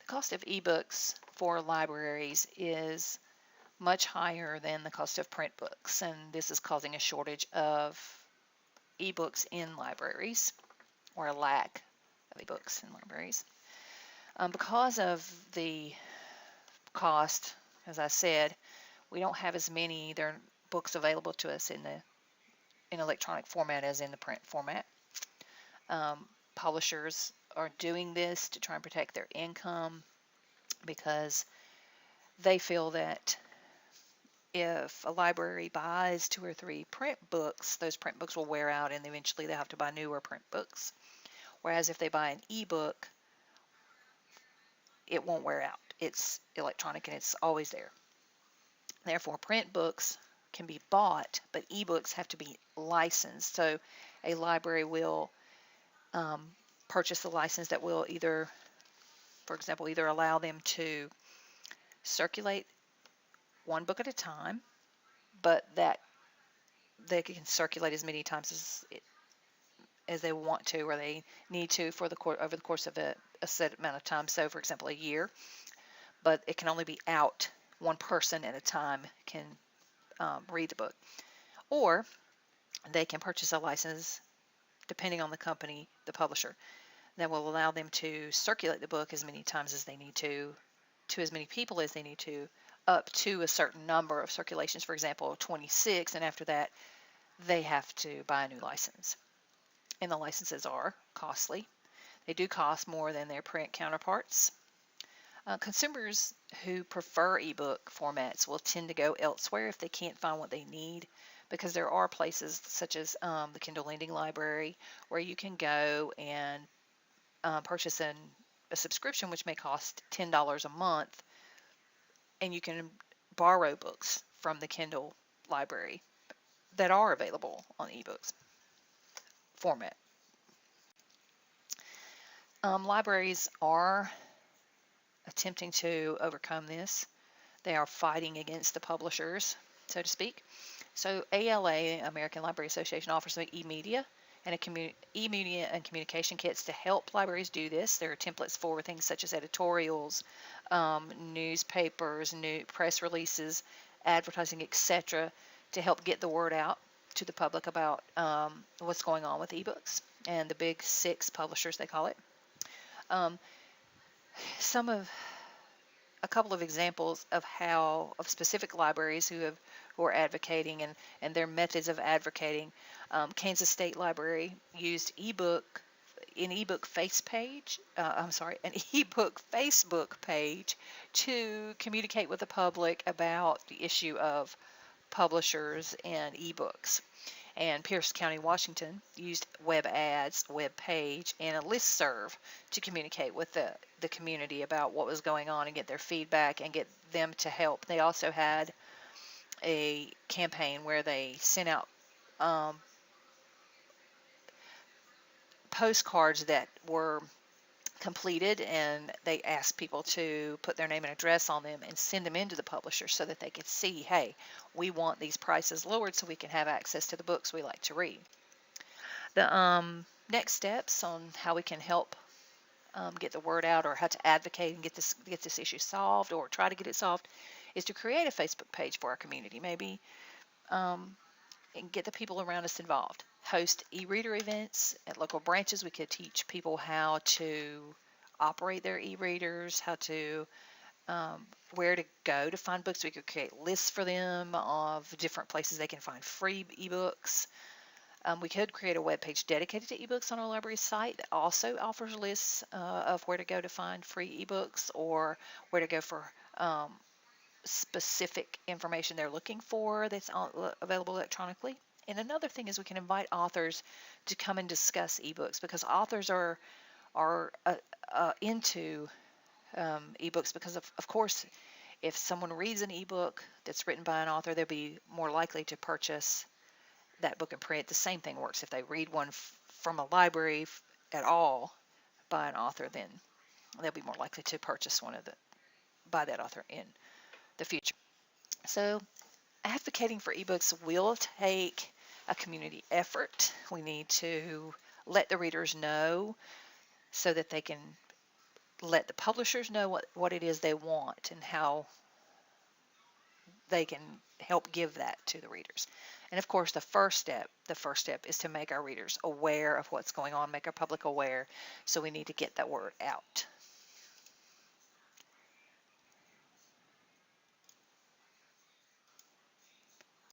The cost of ebooks for libraries is much higher than the cost of print books, and this is causing a shortage of ebooks in libraries, or a lack of ebooks in libraries. Because of the cost, as I said, we don't have as many books available to us in electronic format as in the print format. Publishers are doing this to try and protect their income because they feel that if a library buys 2 or 3 print books, those print books will wear out and eventually they'll have to buy newer print books. Whereas if they buy an ebook, it won't wear out. It's electronic and it's always there. Therefore, print books can be bought, but ebooks have to be licensed. So a library will purchase a license that will either, for example, either allow them to circulate one book at a time, but that they can circulate as many times as they want to or they need to for over the course of a set amount of time. So, for example, a year, but it can only be out. One person at a time can read the book. Or they can purchase a license, depending on the company, the publisher, that will allow them to circulate the book as many times as they need to as many people as they need to, up to a certain number of circulations, for example, 26, and after that, they have to buy a new license. And the licenses are costly. They do cost more than their print counterparts. Consumers who prefer ebook formats will tend to go elsewhere if they can't find what they need, because there are places such as the Kindle Lending Library where you can go and purchase a subscription which may cost $10 a month, and you can borrow books from the Kindle library that are available on ebooks format. Libraries are attempting to overcome this. They are fighting against the publishers, so to speak. So ALA, American Library Association, offers e-media and e-media and communication kits to help libraries do this. There are templates for things such as editorials, newspapers, new press releases, advertising, etc., to help get the word out to the public about what's going on with ebooks and the big 6 publishers, they call it. A couple of examples of specific libraries who are advocating and their methods of advocating. Kansas State Library used an ebook Facebook page to communicate with the public about the issue of publishers and ebooks. And Pierce County, Washington used web ads, web page, and a listserv to communicate with the community about what was going on and get their feedback and get them to help. They also had a campaign where they sent out postcards that were completed, and they asked people to put their name and address on them and send them into the publisher so that they could see, hey, we want these prices lowered so we can have access to the books we like to read. The next steps on how we can help get the word out, or how to advocate and get this issue solved, or try to get it solved, is to create a Facebook page for our community, maybe, and get the people around us involved. Host e-reader events at local branches. We could teach people how to operate their e-readers, how to where to go to find books. We could create lists for them of different places they can find free ebooks. We could create a web page dedicated to ebooks on our library site that also offers lists of where to go to find free ebooks, or where to go for specific information they're looking for that's available electronically. And another thing is we can invite authors to come and discuss ebooks, because authors are into ebooks, because of course, if someone reads an ebook that's written by an author, they'll be more likely to purchase that book in print. The same thing works if they read one from a library at all by an author, then they'll be more likely to purchase one by that author in the future. So advocating for ebooks will take a community effort. We need to let the readers know so that they can let the publishers know what it is they want and how they can help give that to the readers. And of course, the first step is to make our readers aware of what's going on, make our public aware. So we need to get that word out.